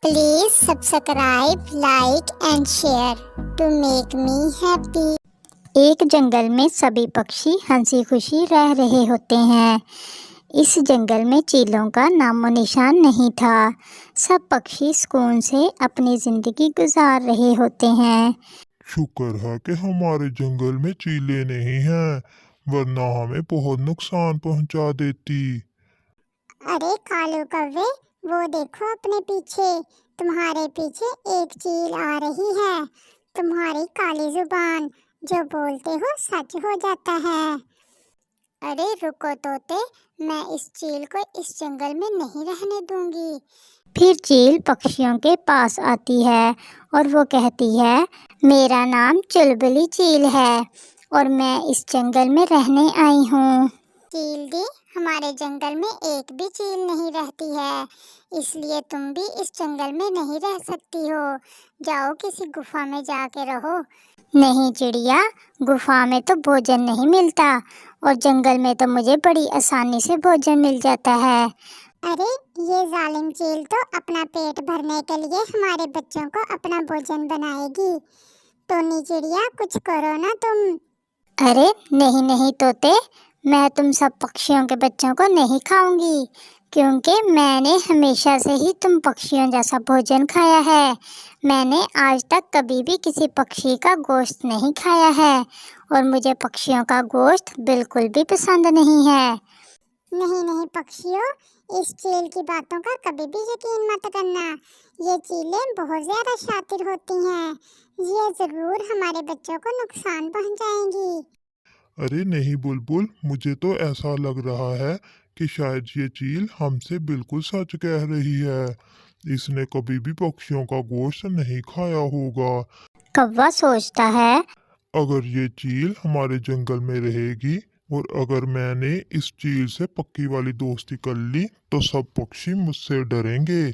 Please subscribe, like and share to make me happy। एक जंगल में सभी पक्षी हंसी खुशी रह रहे होते हैं। इस जंगल में चीलों का नामो निशान नहीं था। सब पक्षी सुकून से अपनी जिंदगी गुजार रहे होते हैं। शुक्र है कि हमारे जंगल में चीलें नहीं हैं, वरना हमें बहुत नुकसान पहुंचा देती। अरे कालू कौवे, वो देखो अपने पीछे, तुम्हारे पीछे एक चील आ रही है। तुम्हारी काली जुबान, जो बोलते हो सच हो जाता है। अरे रुको तोते, मैं इस चील को इस जंगल में नहीं रहने दूंगी। फिर चील पक्षियों के पास आती है और वो कहती है, मेरा नाम चुलबुली चील है और मैं इस जंगल में रहने आई हूँ। चील दी, हमारे जंगल में एक भी चील नहीं रहती है, इसलिए तुम भी इस जंगल में नहीं रह सकती हो। जाओ किसी गुफा में जाके रहो। नहीं चिड़िया, गुफा में तो भोजन नहीं मिलता और जंगल में तो मुझे बड़ी आसानी से भोजन मिल जाता है। अरे ये जालिम चील तो अपना पेट भरने के लिए हमारे बच्चों को अपना भोजन बनाएगी। टोनी चिड़िया, कुछ करो ना तुम। अरे नहीं नहीं तोते, मैं तुम सब पक्षियों के बच्चों को नहीं खाऊंगी, क्योंकि मैंने हमेशा से ही तुम पक्षियों जैसा भोजन खाया है। मैंने आज तक कभी भी किसी पक्षी का गोश्त नहीं खाया है और मुझे पक्षियों का गोश्त बिल्कुल भी पसंद नहीं है। नहीं नहीं पक्षियों, इस चील की बातों का कभी भी यकीन मत करना। ये चीलें बहुत ज्यादा शातिर होती हैं। ये जरूर हमारे बच्चों को नुकसान पहुंचाएंगी। अरे नहीं बुलबुल, मुझे तो ऐसा लग रहा है कि शायद ये चील हमसे बिल्कुल सच कह रही है। इसने कभी भी पक्षियों का गोश्त नहीं खाया होगा। कौवा सोचता है, अगर ये चील हमारे जंगल में रहेगी और अगर मैंने इस चील से पक्की वाली दोस्ती कर ली तो सब पक्षी मुझसे डरेंगे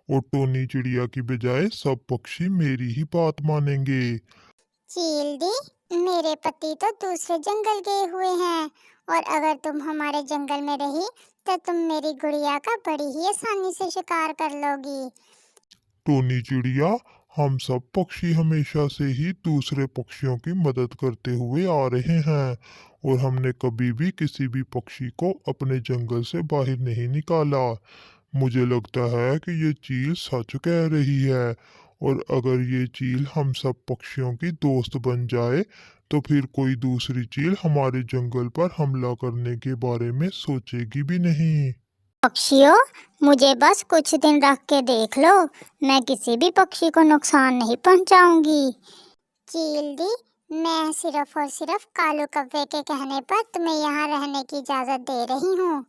और टोनी चिड़िया की बजाय सब पक्षी मेरी ही बात मानेंगे। चील दी, मेरे पति तो दूसरे जंगल गए हुए हैं और अगर तुम हमारे जंगल में रही तो तुम मेरी गुड़िया का बड़ी ही आसानी से शिकार कर लोगी। टोनी चिड़िया, हम सब पक्षी हमेशा से ही दूसरे पक्षियों की मदद करते हुए आ रहे हैं और हमने कभी भी किसी भी पक्षी को अपने जंगल से बाहर नहीं निकाला। मुझे लगता है कि ये चील सच कह रही है और अगर ये चील हम सब पक्षियों की दोस्त बन जाए तो फिर कोई दूसरी चील हमारे जंगल पर हमला करने के बारे में सोचेगी भी नहीं। पक्षियों, मुझे बस कुछ दिन रख के देख लो, मैं किसी भी पक्षी को नुकसान नहीं पहुंचाऊंगी। चील दी, मैं सिर्फ और सिर्फ कालू कौवे के कहने पर तुम्हें यहाँ रहने की इजाजत दे रही हूँ।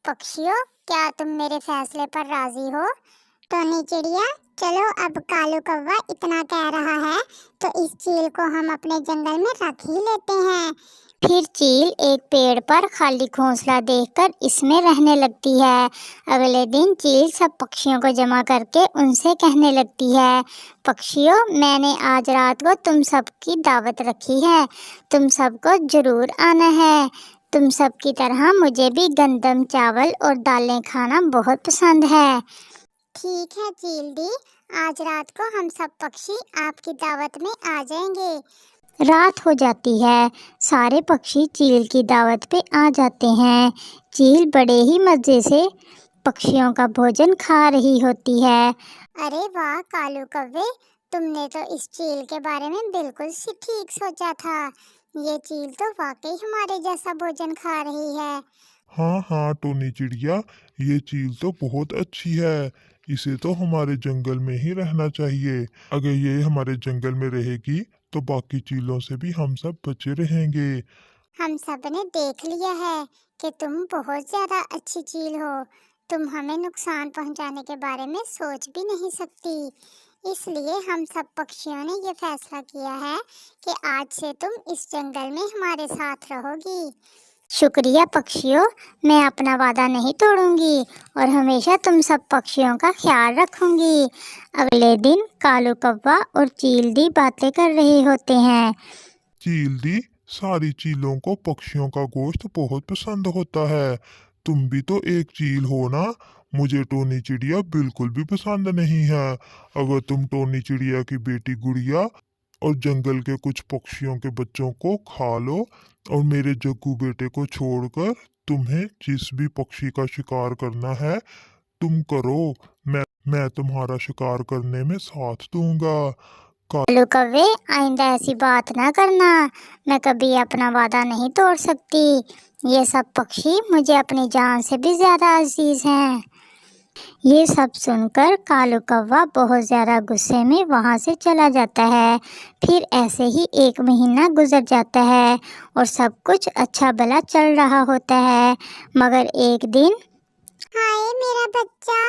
पक्षियों, क्या तुम मेरे फैसले पर राजी हो? टोनी चिड़िया, चलो अब कालू कौवा इतना कह रहा है तो इस चील को हम अपने जंगल में रख ही लेते हैं। फिर चील एक पेड़ पर खाली घोंसला देखकर इसमें रहने लगती है। अगले दिन चील सब पक्षियों को जमा करके उनसे कहने लगती है, पक्षियों, मैंने आज रात को तुम सबकी दावत रखी है, तुम सबको जरूर आना है। तुम सब की तरह मुझे भी गंदम, चावल और दालें खाना बहुत पसंद है। ठीक है चील दी, आज रात को हम सब पक्षी आपकी दावत में आ जाएंगे। रात हो जाती है, सारे पक्षी चील की दावत पे आ जाते हैं। चील बड़े ही मजे से पक्षियों का भोजन खा रही होती है। अरे वाह कालू कौवे, तुमने तो इस चील के बारे में बिल्कुल ठीक सोचा था। ये चील तो वाकई हमारे जैसा भोजन खा रही है। हाँ हाँ टोनी चिड़िया, ये चील तो बहुत अच्छी है। इसे तो हमारे जंगल में ही रहना चाहिए। अगर ये हमारे जंगल में रहेगी तो बाकी चीलों से भी हम सब बचे रहेंगे। हम सब ने देख लिया है कि तुम बहुत ज्यादा अच्छी चील हो। तुम हमें नुकसान पहुंचाने के बारे में सोच भी नहीं सकती, इसलिए हम सब पक्षियों ने ये फैसला किया है कि आज से तुम इस जंगल में हमारे साथ रहोगी। शुक्रिया पक्षियों, मैं अपना वादा नहीं तोड़ूंगी और हमेशा तुम सब पक्षियों का ख्याल रखूंगी। अगले दिन कालू कौवा और चील दी बातें कर रहे होते हैं। चील दी, सारी चीलों को पक्षियों का गोश्त बहुत पसंद होता है। तुम भी तो एक चील हो ना, मुझे टोनी चिड़िया बिल्कुल भी पसंद नहीं है। अगर तुम टोनी चिड़िया की बेटी गुड़िया और जंगल के कुछ पक्षियों के बच्चों को खा लो और मेरे जग्गू बेटे को छोड़कर तुम्हें जिस भी पक्षी का शिकार करना है तुम करो। मैं तुम्हारा शिकार करने में साथ दूंगा। कालू कौवे, आइंदा ऐसी बात ना करना। मैं कभी अपना वादा नहीं तोड़ सकती। ये सब पक्षी मुझे अपनी जान से भी ज्यादा अजीज हैं। ये सब सुनकर कालू कौवा बहुत ज्यादा गुस्से में वहां से चला जाता है। फिर ऐसे ही 1 महीना गुजर जाता है और सब कुछ अच्छा भला चल रहा होता है। मगर एक दिन, हाय मेरा बच्चा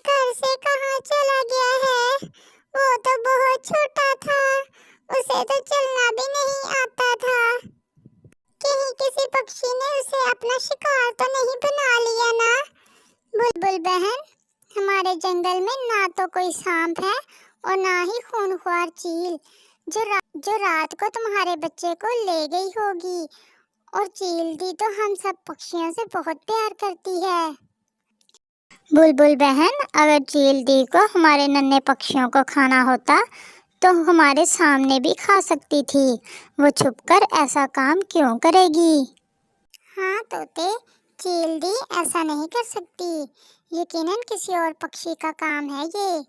घर से कहाँ चला गया है? वो तो बहुत छोटा था, उसे तो चलना भी नहीं आता था। कहीं किसी पक्षी ने उसे अपना शिकार तो नहीं बना लिया ना? बुलबुल बहन, हमारे जंगल में ना तो कोई सांप है और ना ही खूंखार चील जो रात को तुम्हारे बच्चे को ले गई होगी। और चील दी तो हम सब पक्षियों से बहुत प्यार करती है। बुलबुल बहन, अगर चील दी को हमारे नन्हे पक्षियों को खाना होता तो हमारे सामने भी खा सकती थी। वो छुपकर ऐसा काम क्यों करेगी? हाँ तोते, चील दी ऐसा नहीं कर सकती। यकीनन किसी और पक्षी का काम है ये।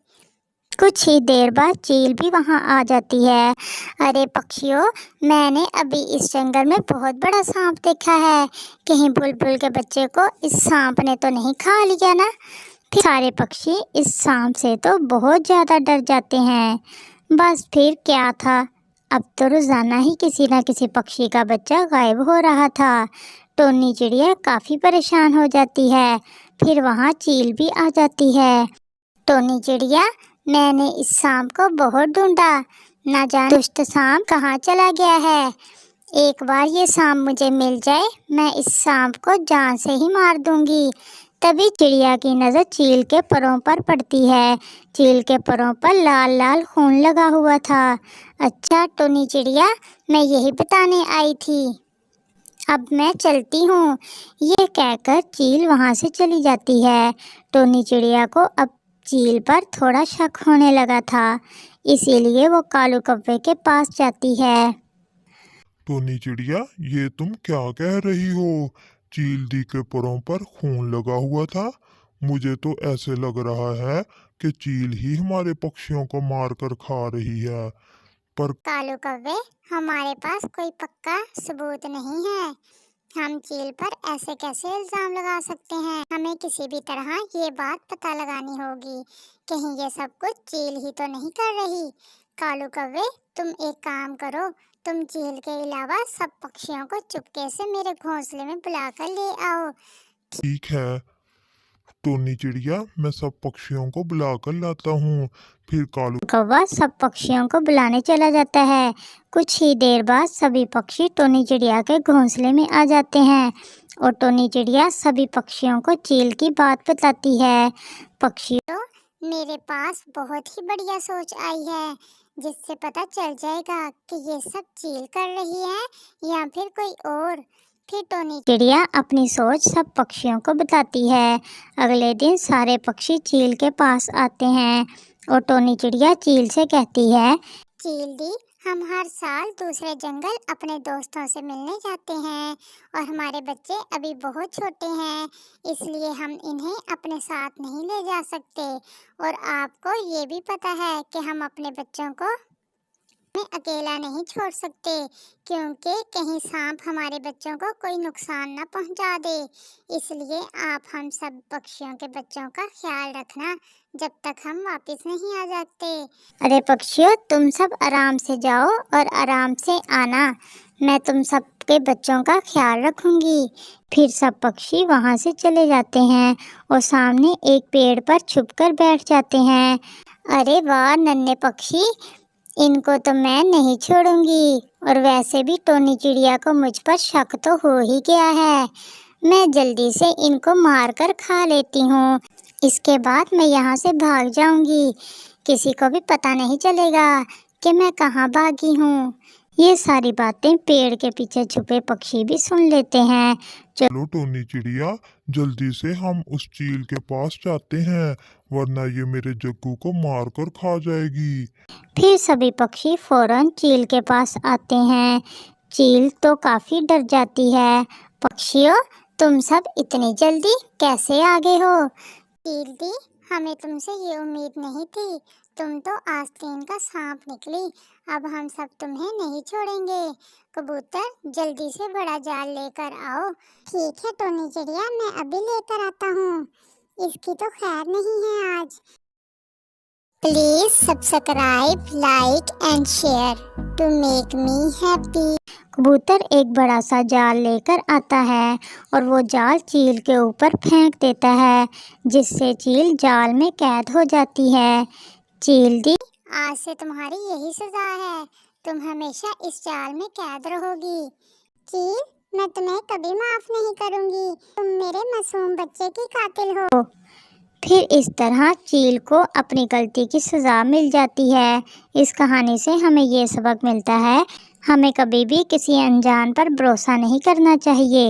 कुछ ही देर बाद चील भी वहां आ जाती है। अरे पक्षियों, मैंने अभी इस जंगल में बहुत बड़ा सांप देखा है। कहीं बुलबुल के बच्चे को इस सांप ने तो नहीं खा लिया ना? फिर सारे पक्षी इस सांप से तो बहुत ज्यादा डर जाते हैं। बस फिर क्या था, अब तो रोजाना ही किसी न किसी पक्षी का बच्चा गायब हो रहा था। टोनी चिड़िया काफी परेशान हो जाती है। फिर वहाँ चील भी आ जाती है। टोनी चिड़िया, मैंने इस सांप को बहुत ढूंढा, ना जाने दुष्ट सांप कहाँ चला गया है। एक बार ये सांप मुझे मिल जाए, मैं इस सांप को जान से ही मार दूंगी। तभी चिड़िया की नज़र चील के परों पर पड़ती है। चील के परों पर लाल लाल खून लगा हुआ था। अच्छा टोनी चिड़िया, मैं यही बताने आई थी। अब मैं चलती हूँ। ये कहकर चील वहाँ से चली जाती है। टोनी चिड़िया को अब चील पर थोड़ा शक होने लगा था, इसीलिए वो कालू कौवे के पास जाती है। टोनी चिड़िया, ये तुम क्या कह रही हो? चील दी के परों पर खून लगा हुआ था। मुझे तो ऐसे लग रहा है कि चील ही हमारे पक्षियों को मारकर खा रही है। पर कालू कौवे, हमारे पास कोई पक्का सबूत नहीं है। हम चील पर ऐसे कैसे इल्जाम लगा सकते हैं? हमें किसी भी तरह ये बात पता लगानी होगी। कहीं ये सब कुछ चील ही तो नहीं कर रही। कालू कौवे, तुम एक काम करो, तुम चील के अलावा सब पक्षियों को चुपके से मेरे घोंसले में बुलाकर ले आओ। ठीक है टोनी चिड़िया, मैं सब पक्षियों को बुलाकर लाता हूँ। फिर कालू कौवा सब पक्षियों को बुलाने चला जाता है। कुछ ही देर बाद सभी पक्षी टोनी चिड़िया के घोंसले में आ जाते हैं और टोनी चिड़िया सभी पक्षियों को चील की बात बताती है। पक्षियों, मेरे पास बहुत ही बढ़िया सोच आई है, जिससे पता चल जाएगा कि ये सब चील कर रही है या फिर कोई और। फिर टोनी चिड़िया अपनी सोच सब पक्षियों को बताती है। अगले दिन सारे पक्षी चील के पास आते हैं और टोनी चिड़िया चील से कहती है, चील दी, हम हर साल दूसरे जंगल अपने दोस्तों से मिलने जाते हैं और हमारे बच्चे अभी बहुत छोटे हैं, इसलिए हम इन्हें अपने साथ नहीं ले जा सकते। और आपको ये भी पता है कि हम अपने बच्चों को में अकेला नहीं छोड़ सकते, क्योंकि कहीं सांप हमारे बच्चों को कोई नुकसान न पहुंचा दे। इसलिए आप हम सब पक्षियों के बच्चों का ख्याल रखना जब तक हम वापस नहीं आ जाते। अरे पक्षियों, तुम सब आराम से जाओ और आराम से आना। मैं तुम सब के बच्चों का ख्याल रखूंगी। फिर सब पक्षी वहां से चले जाते हैं और सामने एक पेड़ पर छुपकर बैठ जाते हैं। अरे वाह नन्हे पक्षी, इनको तो मैं नहीं छोड़ूंगी। और वैसे भी टोनी चिड़िया को मुझ पर शक तो हो ही गया है। मैं जल्दी से इनको मारकर खा लेती हूँ। इसके बाद मैं यहाँ से भाग जाऊंगी। किसी को भी पता नहीं चलेगा कि मैं कहाँ भागी हूँ। ये सारी बातें पेड़ के पीछे छुपे पक्षी भी सुन लेते हैं। चलो टोनी चिड़िया, जल्दी से हम उस चील के पास जाते हैं, वरना ये मेरे जग्गू को मार कर खा जाएगी। फिर सभी पक्षी फौरन चील के पास आते हैं। चील तो काफी डर जाती है। पक्षियों, तुम सब इतनी जल्दी कैसे आ गए हो? चील दी, हमें तुमसे ये उम्मीद नहीं थी। तुम तो आस्तीन का सांप निकली। अब हम सब तुम्हें नहीं छोड़ेंगे। कबूतर, जल्दी से बड़ा जाल लेकर आओ। ठीक है टोनी चिड़िया, मैं अभी लेकर आता हूँ। इसकी तो खैर नहीं है आज। Please subscribe, like and share to make me happy. कबूतर एक बड़ा सा जाल लेकर आता है और वो जाल चील के ऊपर फेंक देता है, जिससे चील जाल में कैद हो जाती है। चील दी, आज से तुम्हारी यही सजा है। तुम हमेशा इस जाल में कैद रहोगी। चील, मैं तुम्हें कभी माफ नहीं करूंगी। तुम मेरे मासूम बच्चे की कातिल हो। फिर इस तरह चील को अपनी गलती की सज़ा मिल जाती है। इस कहानी से हमें ये सबक मिलता है, हमें कभी भी किसी अनजान पर भरोसा नहीं करना चाहिए।